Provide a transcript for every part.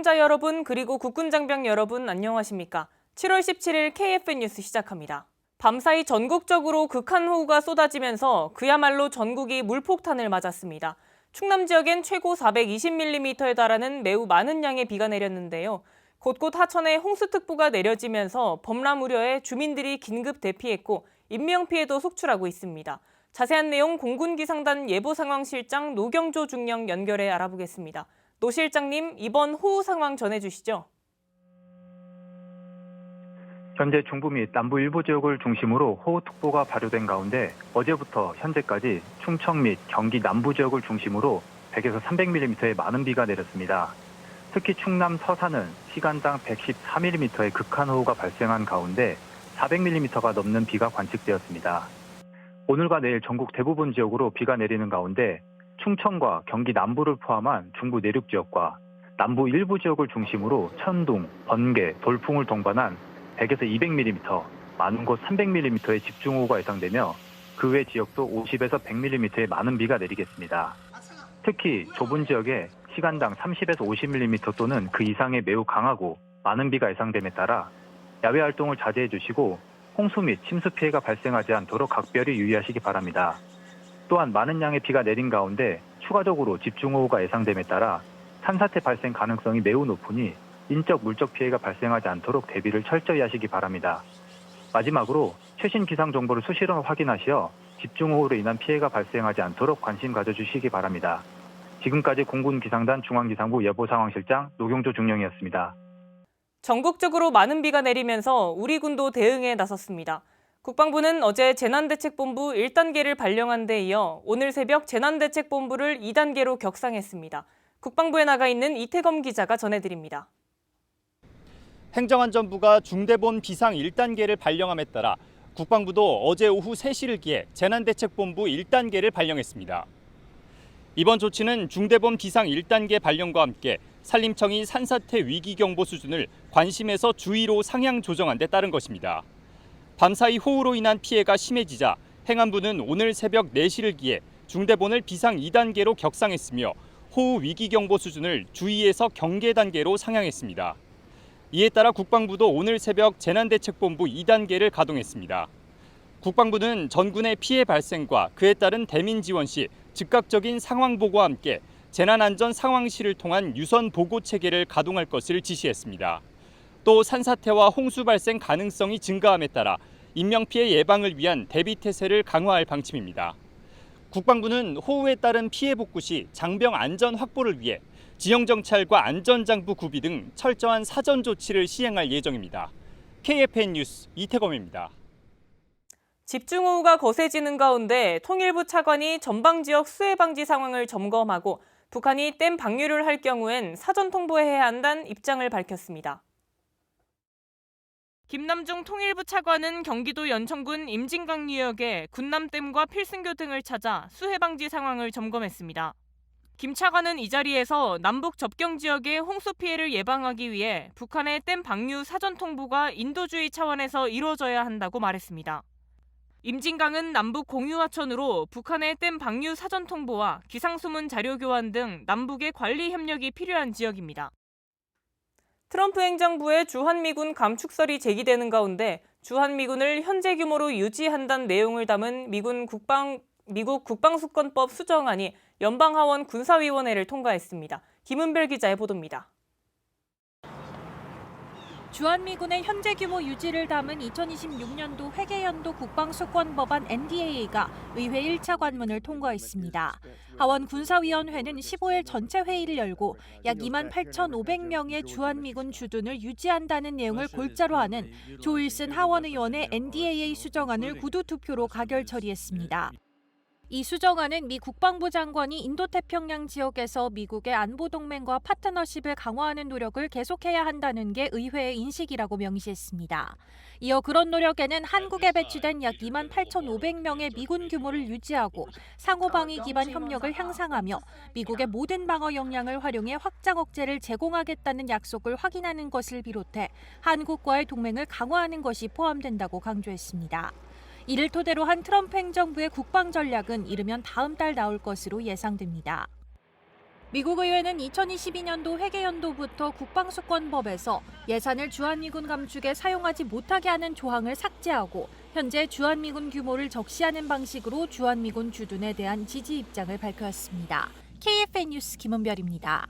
시청자 여러분 그리고 국군장병 여러분 안녕하십니까? 7월 17일 KFN 뉴스 시작합니다. 밤사이 전국적으로 극한호우가 쏟아지면서 그야말로 전국이 물폭탄을 맞았습니다. 충남 지역엔 최고 420mm에 달하는 매우 많은 양의 비가 내렸는데요. 곳곳 하천에 홍수특보가 내려지면서 범람 우려에 주민들이 긴급 대피했고 인명피해도 속출하고 있습니다. 자세한 내용 공군기상단 예보상황실장 노경조 중령 연결해 알아보겠습니다. 노 실장님, 이번 호우 상황 전해주시죠. 현재 중부 및 남부 일부 지역을 중심으로 호우특보가 발효된 가운데 어제부터 현재까지 충청 및 경기 남부 지역을 중심으로 100에서 300mm의 많은 비가 내렸습니다. 특히 충남 서산은 시간당 114mm의 극한호우가 발생한 가운데 400mm가 넘는 비가 관측되었습니다. 오늘과 내일 전국 대부분 지역으로 비가 내리는 가운데 충청과 경기 남부를 포함한 중부 내륙 지역과 남부 일부 지역을 중심으로 천둥, 번개, 돌풍을 동반한 100에서 200mm, 많은 곳 300mm의 집중호우가 예상되며 그 외 지역도 50에서 100mm의 많은 비가 내리겠습니다. 특히 좁은 지역에 시간당 30에서 50mm 또는 그 이상의 매우 강하고 많은 비가 예상됨에 따라 야외 활동을 자제해 주시고 홍수 및 침수 피해가 발생하지 않도록 각별히 유의하시기 바랍니다. 또한 많은 양의 비가 내린 가운데 추가적으로 집중호우가 예상됨에 따라 산사태 발생 가능성이 매우 높으니 인적, 물적 피해가 발생하지 않도록 대비를 철저히 하시기 바랍니다. 마지막으로 최신 기상 정보를 수시로 확인하시어 집중호우로 인한 피해가 발생하지 않도록 관심 가져주시기 바랍니다. 지금까지 공군기상단 중앙기상부 예보상황실장 노경조 중령이었습니다. 전국적으로 많은 비가 내리면서 우리 군도 대응에 나섰습니다. 국방부는 어제 재난대책본부 1단계를 발령한 데 이어 오늘 새벽 재난대책본부를 2단계로 격상했습니다. 국방부에 나가 있는 이태검 기자가 전해드립니다. 행정안전부가 중대본 비상 1단계를 발령함에 따라 국방부도 어제 오후 3시를 기해 재난대책본부 1단계를 발령했습니다. 이번 조치는 중대본 비상 1단계 발령과 함께 산림청이 산사태 위기경보 수준을 관심에서 주의로 상향 조정한 데 따른 것입니다. 밤사이 호우로 인한 피해가 심해지자 행안부는 오늘 새벽 4시를 기해 중대본을 비상 2단계로 격상했으며 호우 위기경보 수준을 주의에서 경계 단계로 상향했습니다. 이에 따라 국방부도 오늘 새벽 재난대책본부 2단계를 가동했습니다. 국방부는 전군의 피해 발생과 그에 따른 대민 지원 시 즉각적인 상황 보고와 함께 재난안전 상황실을 통한 유선 보고 체계를 가동할 것을 지시했습니다. 또 산사태와 홍수 발생 가능성이 증가함에 따라 인명피해 예방을 위한 대비 태세를 강화할 방침입니다. 국방부는 호우에 따른 피해 복구 시 장병 안전 확보를 위해 지형정찰과 안전장부 구비 등 철저한 사전 조치를 시행할 예정입니다. KFN 뉴스 이태검입니다. 집중호우가 거세지는 가운데 통일부 차관이 전방 지역 수해 방지 상황을 점검하고 북한이 댐 방류를 할 경우엔 사전 통보해야 한다는 입장을 밝혔습니다. 김남중 통일부 차관은 경기도 연천군 임진강유역의 군남댐과 필승교 등을 찾아 수해 방지 상황을 점검했습니다. 김 차관은 이 자리에서 남북 접경 지역의 홍수 피해를 예방하기 위해 북한의 댐 방류 사전 통보가 인도주의 차원에서 이루어져야 한다고 말했습니다. 임진강은 남북 공유하천으로 북한의 댐 방류 사전 통보와 기상수문 자료 교환 등 남북의 관리 협력이 필요한 지역입니다. 트럼프 행정부의 주한미군 감축설이 제기되는 가운데 주한미군을 현재 규모로 유지한다는 내용을 담은 미국 국방수권법 수정안이 연방하원 군사위원회를 통과했습니다. 김은별 기자의 보도입니다. 주한미군의 현재 규모 유지를 담은 2026년도 회계연도 국방수권법안 NDAA가 의회 1차 관문을 통과했습니다. 하원 군사위원회는 15일 전체 회의를 열고 약 28,500명의 주한미군 주둔을 유지한다는 내용을 골자로 하는 조일슨 하원 의원의 NDAA 수정안을 구두투표로 가결 처리했습니다. 이 수정안은 미 국방부 장관이 인도태평양 지역에서 미국의 안보동맹과 파트너십을 강화하는 노력을 계속해야 한다는 게 의회의 인식이라고 명시했습니다. 이어 그런 노력에는 한국에 배치된 약 28,500명의 미군 규모를 유지하고 상호방위 기반 협력을 향상하며 미국의 모든 방어 역량을 활용해 확장 억제를 제공하겠다는 약속을 확인하는 것을 비롯해 한국과의 동맹을 강화하는 것이 포함된다고 강조했습니다. 이를 토대로 한 트럼프 행정부의 국방 전략은 이르면 다음 달 나올 것으로 예상됩니다. 미국 의회는 2022년도 회계연도부터 국방수권법에서 예산을 주한미군 감축에 사용하지 못하게 하는 조항을 삭제하고 현재 주한미군 규모를 적시하는 방식으로 주한미군 주둔에 대한 지지 입장을 밝혔습니다. KFN 뉴스 김은별입니다.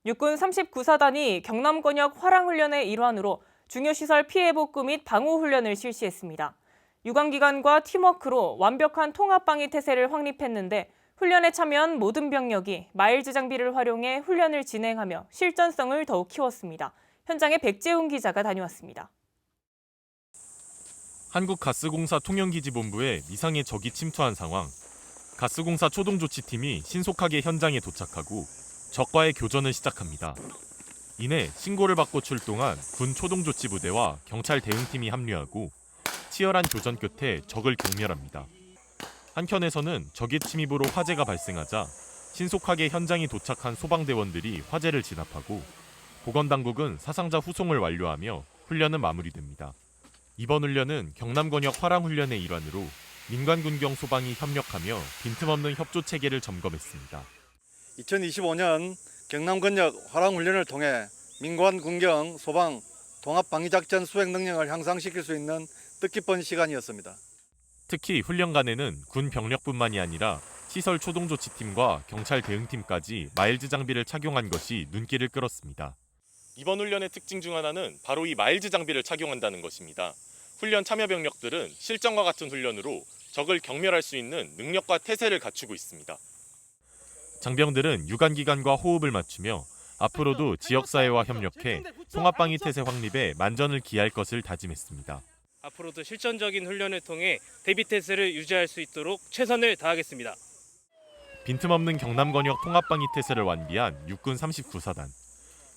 육군 39사단이 경남권역 화랑훈련의 일환으로 중요시설 피해 복구 및 방호훈련을 실시했습니다. 유관기관과 팀워크로 완벽한 통합방위 태세를 확립했는데 훈련에 참여한 모든 병력이 마일즈 장비를 활용해 훈련을 진행하며 실전성을 더욱 키웠습니다. 현장에 백재훈 기자가 다녀왔습니다. 한국가스공사 통영기지본부에 미상의 적이 침투한 상황. 가스공사 초동조치팀이 신속하게 현장에 도착하고 적과의 교전을 시작합니다. 이내 신고를 받고 출동한 군 초동조치부대와 경찰 대응팀이 합류하고 치열한 교전 끝에 적을 경멸합니다. 한켠에서는 적의 침입으로 화재가 발생하자 신속하게 현장에 도착한 소방대원들이 화재를 진압하고 보건당국은 사상자 후송을 완료하며 훈련은 마무리됩니다. 이번 훈련은 경남권역 화랑훈련의 일환으로 민관군경 소방이 협력하며 빈틈없는 협조 체계를 점검했습니다. 2025년 경남권역 화랑훈련을 통해 민관, 군경, 소방, 통합방위작전 수행 능력을 향상시킬 수 있는 뜻깊은 시간이었습니다. 특히 훈련간에는 군 병력뿐만이 아니라 시설 초동조치팀과 경찰 대응팀까지 마일즈 장비를 착용한 것이 눈길을 끌었습니다. 이번 훈련의 특징 중 하나는 바로 이 마일즈 장비를 착용한다는 것입니다. 훈련 참여 병력들은 실전과 같은 훈련으로 적을 경멸할 수 있는 능력과 태세를 갖추고 있습니다. 장병들은 유관기관과 호흡을 맞추며 앞으로도 지역사회와 협력해 통합방위 태세 확립에 만전을 기할 것을 다짐했습니다. 앞으로도 실전적인 훈련을 통해 대비태세를 유지할 수 있도록 최선을 다하겠습니다. 빈틈없는 경남권역 통합방위 태세를 완비한 육군 39사단.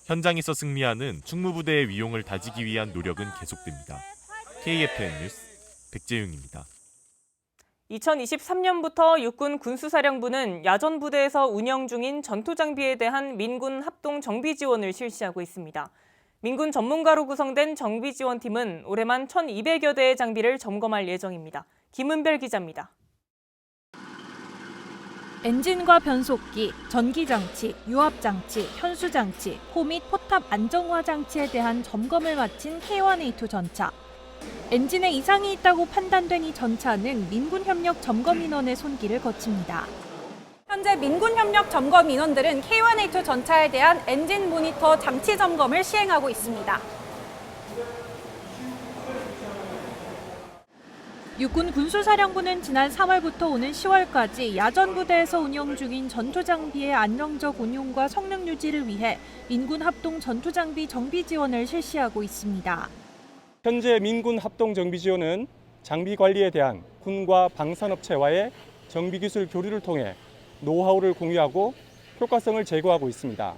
현장에서 승리하는 충무부대의 위용을 다지기 위한 노력은 계속됩니다. KFN 뉴스 백재윤입니다. 2023년부터 육군 군수사령부는 야전부대에서 운영 중인 전투장비에 대한 민군 합동 정비 지원을 실시하고 있습니다. 민군 전문가로 구성된 정비지원팀은 올해만 1,200여 대의 장비를 점검할 예정입니다. 김은별 기자입니다. 엔진과 변속기, 전기장치, 유압장치, 현수장치, 포 및 포탑 안정화 장치에 대한 점검을 마친 K1A2 전차. 엔진에 이상이 있다고 판단된 이 전차는 민군협력 점검 인원의 손길을 거칩니다. 현재 민군협력 점검 인원들은 K1A2 전차에 대한 엔진 모니터 장치 점검을 시행하고 있습니다. 육군 군수사령부는 지난 3월부터 오는 10월까지 야전부대에서 운영 중인 전투장비의 안정적 운용과 성능 유지를 위해 민군 합동 전투장비 정비 지원을 실시하고 있습니다. 현재 민군 합동 정비 지원은 장비 관리에 대한 군과 방산업체와의 정비 기술 교류를 통해 노하우를 공유하고 효과성을 제고하고 있습니다.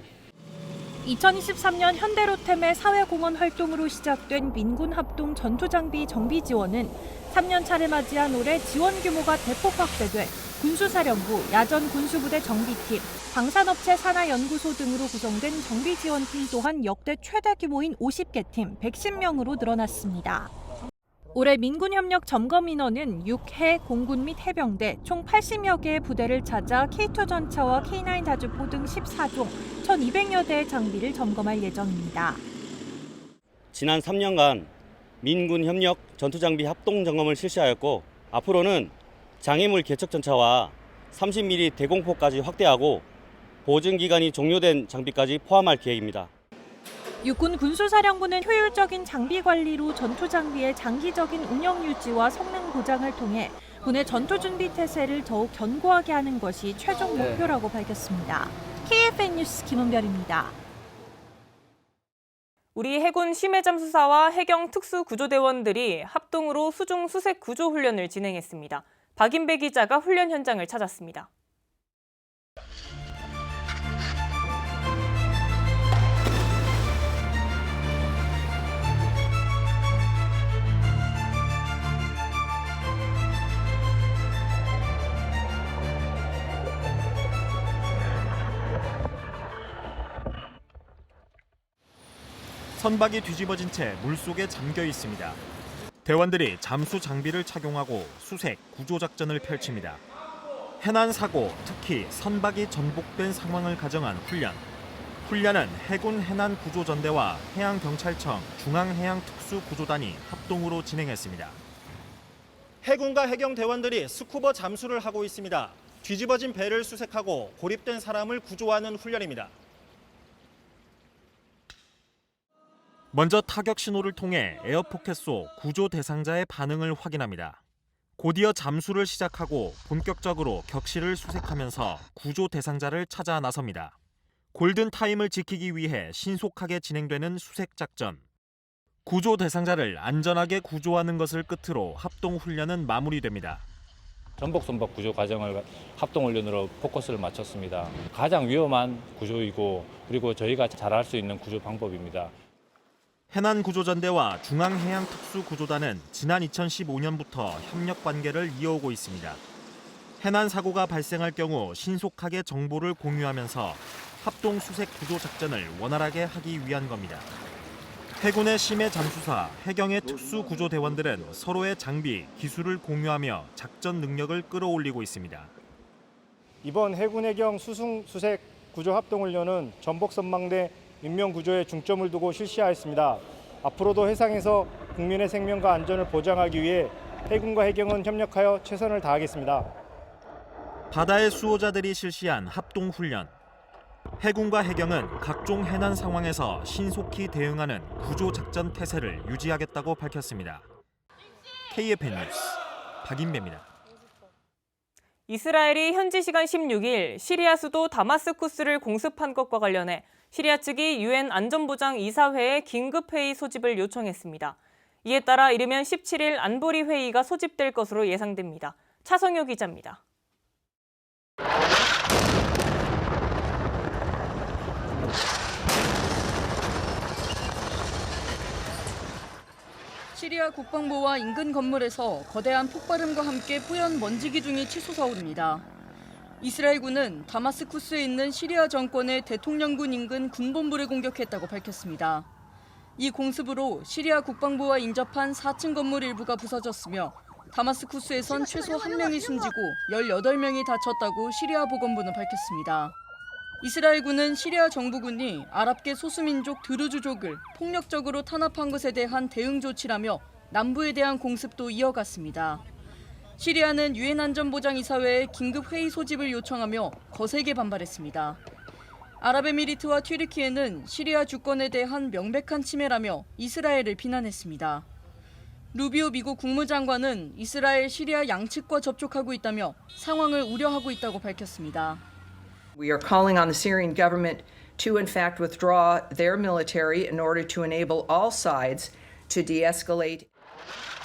2023년 현대로템의 사회공헌 활동으로 시작된 민군 합동 전투장비 정비 지원은 3년차를 맞이한 올해 지원 규모가 대폭 확대돼 군수사령부, 야전 군수부대 정비팀, 방산업체 산하연구소 등으로 구성된 정비 지원팀 또한 역대 최대 규모인 50개 팀 110명으로 늘어났습니다. 올해 민군협력 점검 인원은 6해, 공군 및 해병대 총 80여 개의 부대를 찾아 K2 전차와 K9 다주포 등 14종 1,200여 대의 장비를 점검할 예정입니다. 지난 3년간 민군협력 전투장비 합동 점검을 실시하였고 앞으로는 장애물 개척 전차와 30mm 대공포까지 확대하고 보증 기간이 종료된 장비까지 포함할 계획입니다. 육군 군수사령부는 효율적인 장비 관리로 전투 장비의 장기적인 운영 유지와 성능 보장을 통해 군의 전투 준비 태세를 더욱 견고하게 하는 것이 최종 목표라고 밝혔습니다. KFN 뉴스 김은별입니다. 우리 해군 심해잠수사와 해경 특수구조대원들이 합동으로 수중 수색 구조 훈련을 진행했습니다. 박인배 기자가 훈련 현장을 찾았습니다. 선박이 뒤집어진 채 물속에 잠겨 있습니다. 대원들이 잠수 장비를 착용하고 수색, 구조 작전을 펼칩니다. 해난 사고, 특히 선박이 전복된 상황을 가정한 훈련. 훈련은 해군 해난구조전대와 해양경찰청 중앙해양특수구조단이 합동으로 진행했습니다. 해군과 해경대원들이 스쿠버 잠수를 하고 있습니다. 뒤집어진 배를 수색하고 고립된 사람을 구조하는 훈련입니다. 먼저 타격 신호를 통해 에어포켓 속 구조 대상자의 반응을 확인합니다. 곧이어 잠수를 시작하고 본격적으로 격실을 수색하면서 구조 대상자를 찾아 나섭니다. 골든 타임을 지키기 위해 신속하게 진행되는 수색 작전. 구조 대상자를 안전하게 구조하는 것을 끝으로 합동 훈련은 마무리됩니다. 전복 선박 구조 과정을 합동훈련으로 포커스를 맞췄습니다. 가장 위험한 구조이고 그리고 저희가 잘할 수 있는 구조 방법입니다. 해난구조전대와 중앙해양특수구조단은 지난 2015년부터 협력 관계를 이어오고 있습니다. 해난 사고가 발생할 경우 신속하게 정보를 공유하면서 합동 수색 구조 작전을 원활하게 하기 위한 겁니다. 해군의 심해 잠수사, 해경의 특수구조대원들은 서로의 장비, 기술을 공유하며 작전 능력을 끌어올리고 있습니다. 이번 해군 해경 수중 수색 구조 합동훈련은 전복 선망대 인명 구조에 중점을 두고 실시하였습니다. 앞으로도 해상에서 국민의 생명과 안전을 보장하기 위해 해군과 해경은 협력하여 최선을 다하겠습니다. 바다의 수호자들이 실시한 합동 훈련. 해군과 해경은 각종 해난 상황에서 신속히 대응하는 구조 작전 태세를 유지하겠다고 밝혔습니다. KFN 뉴스 박인배입니다. 이스라엘이 현지 시간 16일 시리아 수도 다마스쿠스를 공습한 것과 관련해 시리아 측이 유엔 안전보장 이사회에 긴급회의 소집을 요청했습니다. 이에 따라 이르면 17일 안보리 회의가 소집될 것으로 예상됩니다. 차성효 기자입니다. 시리아 국방부와 인근 건물에서 거대한 폭발음과 함께 뿌연 먼지 기둥이 치솟아 오릅니다. 이스라엘군은 다마스쿠스에 있는 시리아 정권의 대통령군 인근 군본부를 공격했다고 밝혔습니다. 이 공습으로 시리아 국방부와 인접한 4층 건물 일부가 부서졌으며 다마스쿠스에선 최소 1명이 숨지고 18명이 다쳤다고 시리아 보건부는 밝혔습니다. 이스라엘군은 시리아 정부군이 아랍계 소수민족 드루즈족을 폭력적으로 탄압한 것에 대한 대응 조치라며 남부에 대한 공습도 이어갔습니다. 시리아는 유엔 안전보장이사회에 긴급 회의 소집을 요청하며 거세게 반발했습니다. 아랍에미리트와 튀르키예는 시리아 주권에 대한 명백한 침해라며 이스라엘을 비난했습니다. 루비오 미국 국무장관은 이스라엘, 시리아 양측과 접촉하고 있다며 상황을 우려하고 있다고 밝혔습니다. We are calling on the Syrian government to in fact withdraw their military in order to enable all sides to de-escalate.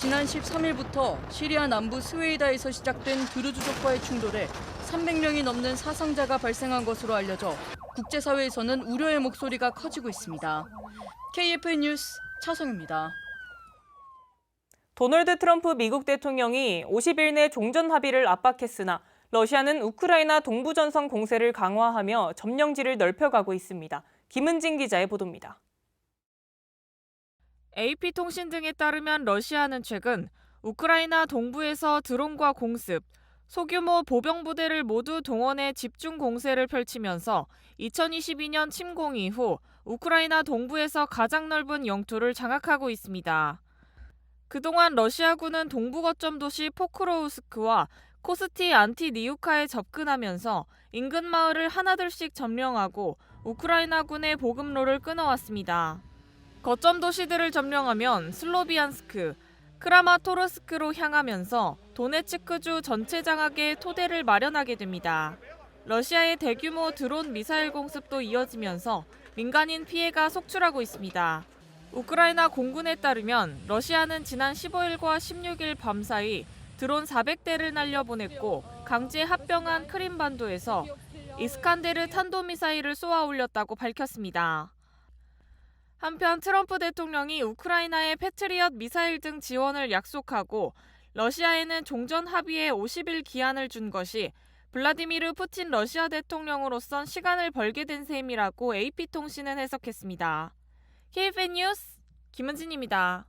지난 13일부터 시리아 남부 스웨이다에서 시작된 드루즈족과의 충돌에 300명이 넘는 사상자가 발생한 것으로 알려져 국제사회에서는 우려의 목소리가 커지고 있습니다. KFN 뉴스 차성입니다. 도널드 트럼프 미국 대통령이 50일 내 종전 합의를 압박했으나 러시아는 우크라이나 동부전선 공세를 강화하며 점령지를 넓혀가고 있습니다. 김은진 기자의 보도입니다. AP통신 등에 따르면 러시아는 최근 우크라이나 동부에서 드론과 공습, 소규모 보병부대를 모두 동원해 집중 공세를 펼치면서 2022년 침공 이후 우크라이나 동부에서 가장 넓은 영토를 장악하고 있습니다. 그동안 러시아군은 동부 거점 도시 포크로우스크와 코스티 안티니우카에 접근하면서 인근 마을을 하나둘씩 점령하고 우크라이나군의 보급로를 끊어왔습니다. 거점 도시들을 점령하면 슬로비안스크, 크라마토르스크로 향하면서 도네츠크주 전체 장악에 토대를 마련하게 됩니다. 러시아의 대규모 드론 미사일 공습도 이어지면서 민간인 피해가 속출하고 있습니다. 우크라이나 공군에 따르면 러시아는 지난 15일과 16일 밤사이 드론 400대를 날려보냈고 강제 합병한 크림반도에서 이스칸데르 탄도미사일을 쏘아 올렸다고 밝혔습니다. 한편 트럼프 대통령이 우크라이나에 패트리엇 미사일 등 지원을 약속하고 러시아에는 종전 합의에 50일 기한을 준 것이 블라디미르 푸틴 러시아 대통령으로선 시간을 벌게 된 셈이라고 AP통신은 해석했습니다. KFN 뉴스 김은진입니다.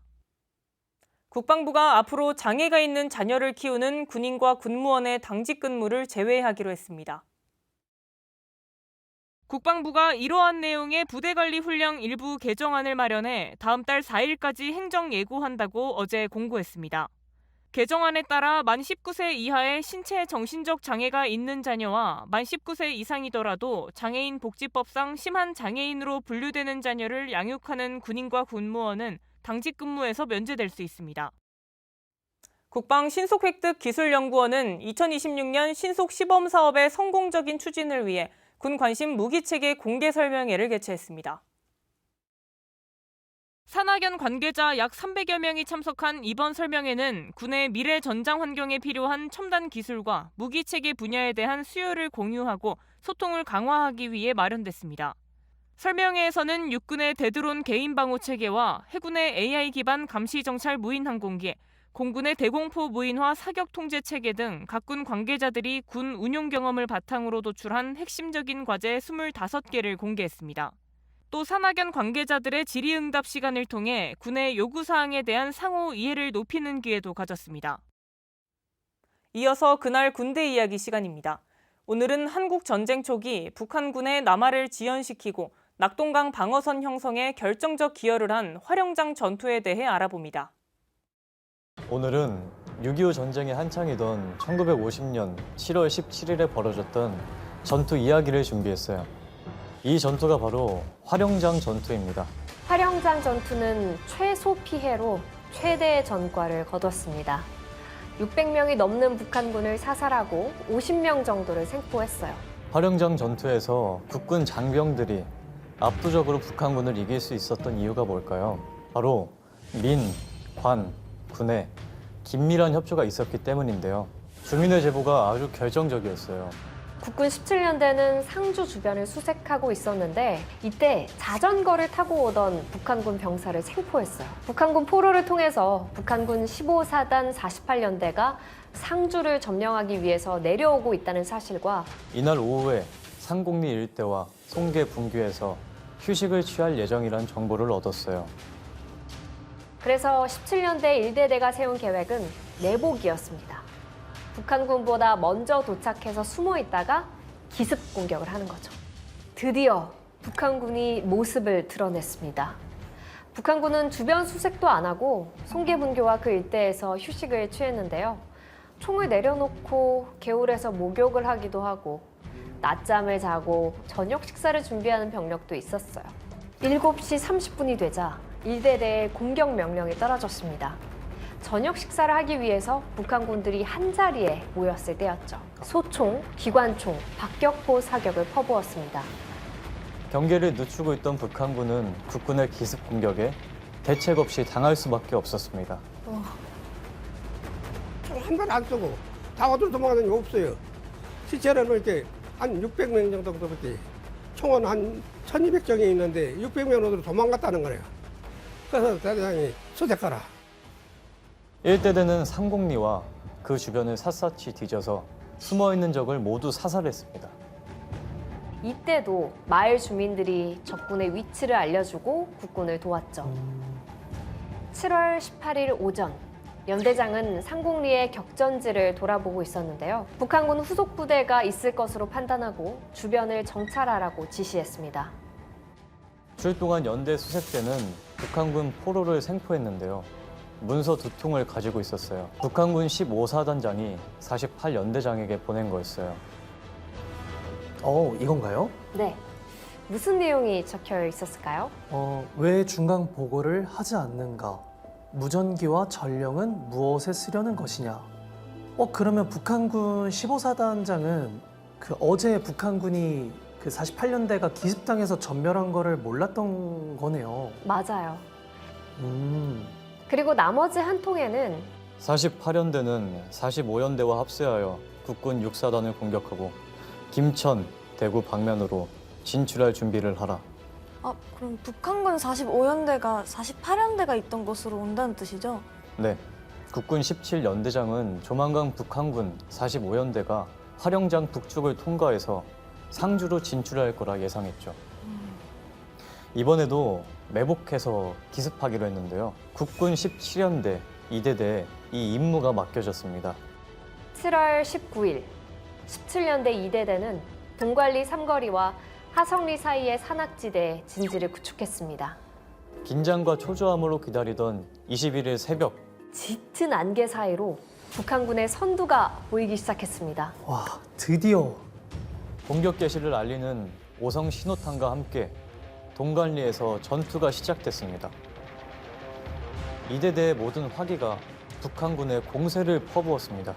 국방부가 앞으로 장애가 있는 자녀를 키우는 군인과 군무원의 당직 근무를 제외하기로 했습니다. 국방부가 이러한 내용의 부대관리 훈령 일부 개정안을 마련해 다음 달 4일까지 행정 예고한다고 어제 공고했습니다. 개정안에 따라 만 19세 이하의 신체 정신적 장애가 있는 자녀와 만 19세 이상이더라도 장애인 복지법상 심한 장애인으로 분류되는 자녀를 양육하는 군인과 군무원은 당직 근무에서 면제될 수 있습니다. 국방 신속획득기술연구원은 2026년 신속 시범 사업의 성공적인 추진을 위해 군 관심 무기체계 공개 설명회를 개최했습니다. 산학연 관계자 약 300여 명이 참석한 이번 설명회는 군의 미래 전장 환경에 필요한 첨단 기술과 무기체계 분야에 대한 수요를 공유하고 소통을 강화하기 위해 마련됐습니다. 설명회에서는 육군의 대드론 개인 방호 체계와 해군의 AI 기반 감시 정찰 무인 항공기, 공군의 대공포 무인화 사격 통제 체계 등 각군 관계자들이 군 운용 경험을 바탕으로 도출한 핵심적인 과제 25개를 공개했습니다. 또 산학연 관계자들의 질의응답 시간을 통해 군의 요구사항에 대한 상호 이해를 높이는 기회도 가졌습니다. 이어서 그날 군대 이야기 시간입니다. 오늘은 한국 전쟁 초기 북한군의 남하를 지연시키고 낙동강 방어선 형성에 결정적 기여를 한 화령장 전투에 대해 알아봅니다. 오늘은 6.25 전쟁이 한창이던 1950년 7월 17일에 벌어졌던 전투 이야기를 준비했어요. 이 전투가 바로 화령장 전투입니다. 화령장 전투는 최소 피해로 최대의 전과를 거뒀습니다. 600명이 넘는 북한군을 사살하고 50명 정도를 생포했어요. 화령장 전투에서 국군 장병들이 압도적으로 북한군을 이길 수 있었던 이유가 뭘까요? 바로 민, 관, 군의 긴밀한 협조가 있었기 때문인데요. 주민의 제보가 아주 결정적이었어요. 국군 17년대는 상주 주변을 수색하고 있었는데 이때 자전거를 타고 오던 북한군 병사를 생포했어요. 북한군 포로를 통해서 북한군 15사단 48연대가 상주를 점령하기 위해서 내려오고 있다는 사실과 이날 오후에 상곡리 일대와 송계 분교에서 휴식을 취할 예정이란 정보를 얻었어요. 그래서 17년대 1대대가 세운 계획은 내복이었습니다. 북한군보다 먼저 도착해서 숨어 있다가 기습 공격을 하는 거죠. 드디어 북한군이 모습을 드러냈습니다. 북한군은 주변 수색도 안 하고 송계분교와 그 일대에서 휴식을 취했는데요. 총을 내려놓고 개울에서 목욕을 하기도 하고 낮잠을 자고 저녁 식사를 준비하는 병력도 있었어요. 7시 30분이 되자 1대대의 공격 명령이 떨어졌습니다. 저녁 식사를 하기 위해서 북한군들이 한자리에 모였을 때였죠. 소총, 기관총, 박격포 사격을 퍼부었습니다. 경계를 늦추고 있던 북한군은 국군의 기습 공격에 대책 없이 당할 수밖에 없었습니다. 한 발 안 쏘고 다 어디로 도망가는 게 없어요. 실제로는 이렇게 한 600명 정도밖에 총은 한 1200정이 있는데 600명 어디로 도망갔다는 거예요. 그래서 대장이 수색하라. 1대대는 상곡리와 그 주변을 샅샅이 뒤져서 숨어있는 적을 모두 사살했습니다. 이때도 마을 주민들이 적군의 위치를 알려주고 국군을 도왔죠. 7월 18일 오전, 연대장은 상곡리의 격전지를 돌아보고 있었는데요. 북한군 후속 부대가 있을 것으로 판단하고 주변을 정찰하라고 지시했습니다. 출동한 연대 수색대는 북한군 포로를 생포했는데요. 문서 2통을 가지고 있었어요. 북한군 15사단장이 48연대장에게 보낸 거였어요. 이건가요? 네. 무슨 내용이 적혀 있었을까요? 왜 중간 보고를 하지 않는가? 무전기와 전령은 무엇에 쓰려는 것이냐? 그러면 북한군 15사단장은 어제 북한군이 48년대가 기습당해서 전멸한 거를 몰랐던 거네요. 맞아요. 그리고 나머지 한 통에는 48연대는 45연대와 합세하여 국군 6사단을 공격하고 김천, 대구 방면으로 진출할 준비를 하라. 그럼 북한군 45연대가 48연대가 있던 곳으로 온다는 뜻이죠? 네, 국군 17연대장은 조만간 북한군 45연대가 화령장 북쪽을 통과해서 상주로 진출할 거라 예상했죠. 이번에도 매복해서 기습하기로 했는데요. 국군 17연대 이대대에 이 임무가 맡겨졌습니다. 7월 19일, 17년대 이대대는 동관리 삼거리와 하성리 사이의 산악지대에 진지를 구축했습니다. 긴장과 초조함으로 기다리던 21일 새벽. 짙은 안개 사이로 북한군의 선두가 보이기 시작했습니다. 와, 드디어. 공격 개시를 알리는 오성 신호탄과 함께 동관리에서 전투가 시작됐습니다. 이대대의 모든 화기가 북한군의 공세를 퍼부었습니다.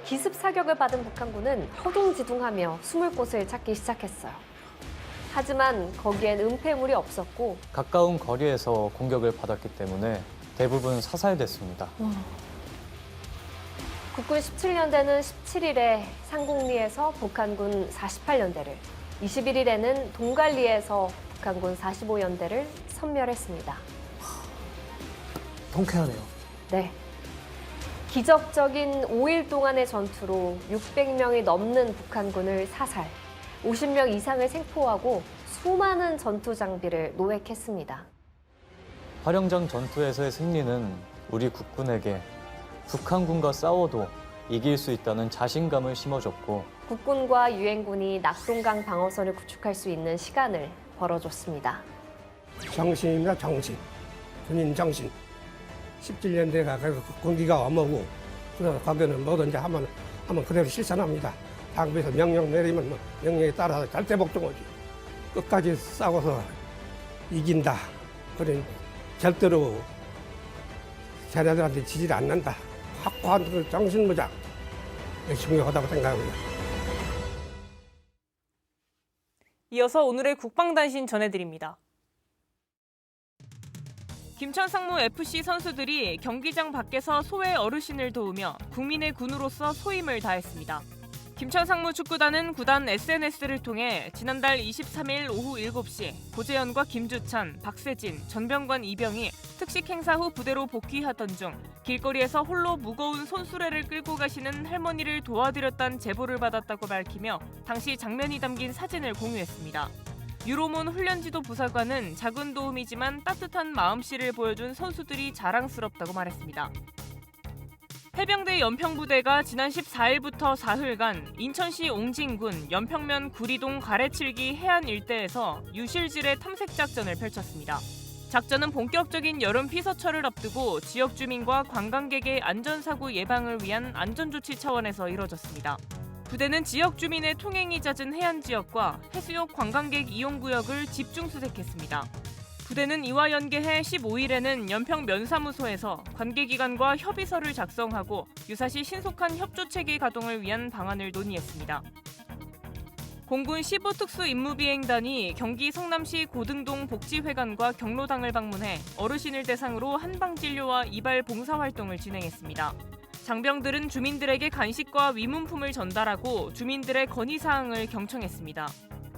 기습 사격을 받은 북한군은 허둥지둥하며 숨을 곳을 찾기 시작했어요. 하지만 거기엔 은폐물이 없었고 가까운 거리에서 공격을 받았기 때문에 대부분 사살됐습니다. 국군 17년대는 17일에 상곡리에서 북한군 48연대를, 21일에는 동관리에서 북한군 45연대를 섬멸했습니다. 통쾌하네요. 네. 기적적인 5일 동안의 전투로 600명이 넘는 북한군을 사살, 50명 이상을 생포하고 수많은 전투 장비를 노획했습니다. 화령장 전투에서의 승리는 우리 국군에게 북한군과 싸워도 이길 수 있다는 자신감을 심어줬고 국군과 유엔군이 낙동강 방어선을 구축할 수 있는 시간을 벌어줬습니다. 정신입니다, 정신. 군인 정신. 17년대가 군기가 엄하고 그래서 거기는 뭐든지 하면 그대로 실천합니다. 당부에서 명령 내리면 뭐 명령에 따라서 절대 복종하지. 끝까지 싸워서 이긴다. 그런 절대로 자녀들한테 지지를 않는다. 확고한 그 정신무장 중요하다고 생각합니다. 이어서 오늘의 국방단신 전해드립니다. 김천 상무 FC 선수들이 경기장 밖에서 소외 어르신을 도우며 국민의 군으로서 소임을 다했습니다. 김천 상무 축구단은 구단 SNS를 통해 지난달 23일 오후 7시 고재현과 김주찬, 박세진, 전병관 이병이 특식 행사 후 부대로 복귀하던 중 길거리에서 홀로 무거운 손수레를 끌고 가시는 할머니를 도와드렸다는 제보를 받았다고 밝히며 당시 장면이 담긴 사진을 공유했습니다. 유로몬 훈련지도 부사관은 작은 도움이지만 따뜻한 마음씨를 보여준 선수들이 자랑스럽다고 말했습니다. 해병대 연평부대가 지난 14일부터 사흘간 인천시 옹진군 연평면 구리동 가래칠기 해안 일대에서 유실지뢰 탐색 작전을 펼쳤습니다. 작전은 본격적인 여름 피서철을 앞두고 지역 주민과 관광객의 안전사고 예방을 위한 안전조치 차원에서 이뤄졌습니다. 부대는 지역 주민의 통행이 잦은 해안 지역과 해수욕 관광객 이용 구역을 집중 수색했습니다. 부대는 이와 연계해 15일에는 연평 면사무소에서 관계기관과 협의서를 작성하고 유사시 신속한 협조체계 가동을 위한 방안을 논의했습니다. 공군 15특수임무비행단이 경기 성남시 고등동 복지회관과 경로당을 방문해 어르신을 대상으로 한방진료와 이발 봉사활동을 진행했습니다. 장병들은 주민들에게 간식과 위문품을 전달하고 주민들의 건의사항을 경청했습니다.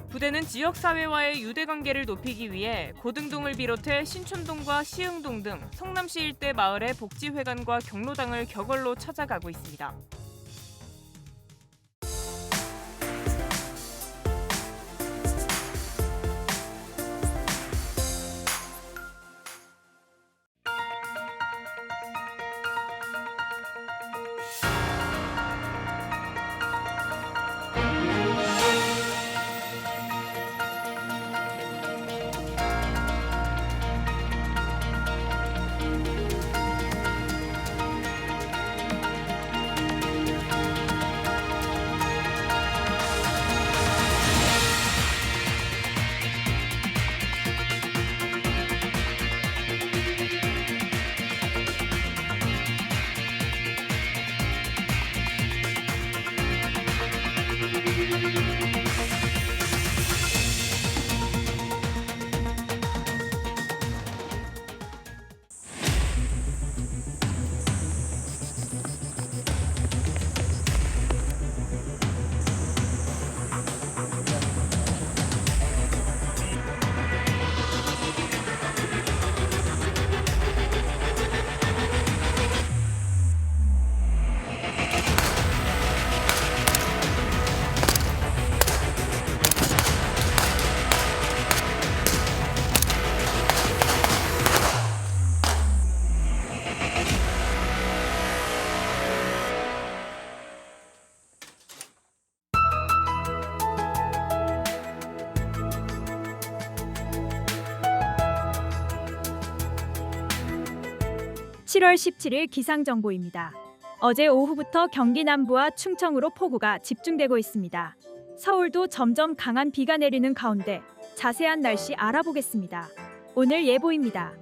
부대는 지역사회와의 유대관계를 높이기 위해 고등동을 비롯해 신촌동과 시흥동 등 성남시 일대 마을의 복지회관과 경로당을 격월로 찾아가고 있습니다. 7월 17일 기상정보입니다. 어제 오후부터 경기 남부와 충청으로 폭우가 집중되고 있습니다. 서울도 점점 강한 비가 내리는 가운데 자세한 날씨 알아보겠습니다. 오늘 예보입니다.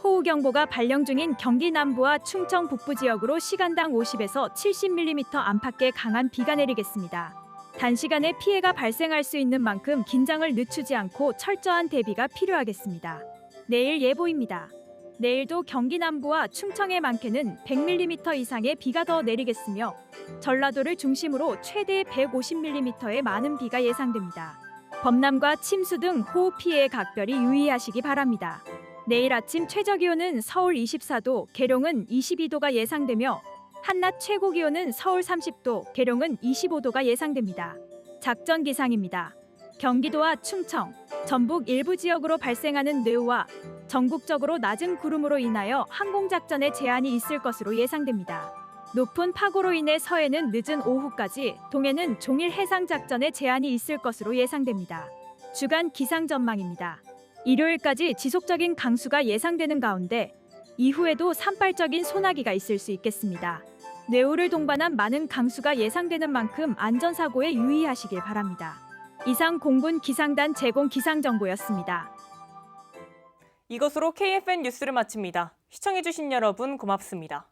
호우경보가 발령 중인 경기 남부와 충청 북부 지역으로 시간당 50에서 70mm 안팎의 강한 비가 내리겠습니다. 단시간에 피해가 발생할 수 있는 만큼 긴장을 늦추지 않고 철저한 대비가 필요하겠습니다. 내일 예보입니다. 내일도 경기 남부와 충청의 많게는 100mm 이상의 비가 더 내리겠으며 전라도를 중심으로 최대 150mm의 많은 비가 예상됩니다. 범람과 침수 등 호우 피해에 각별히 유의하시기 바랍니다. 내일 아침 최저기온은 서울 24도, 계룡은 22도가 예상되며 한낮 최고기온은 서울 30도, 계룡은 25도가 예상됩니다. 작전 기상입니다. 경기도와 충청, 전북 일부 지역으로 발생하는 뇌우와 전국적으로 낮은 구름으로 인하여 항공작전에 제한이 있을 것으로 예상됩니다. 높은 파고로 인해 서해는 늦은 오후까지, 동해는 종일 해상작전에 제한이 있을 것으로 예상됩니다. 주간 기상 전망입니다. 일요일까지 지속적인 강수가 예상되는 가운데 이후에도 산발적인 소나기가 있을 수 있겠습니다. 뇌우를 동반한 많은 강수가 예상되는 만큼 안전사고에 유의하시길 바랍니다. 이상 공군 기상단 제공 기상정보였습니다. 이것으로 KFN 뉴스를 마칩니다. 시청해주신 여러분 고맙습니다.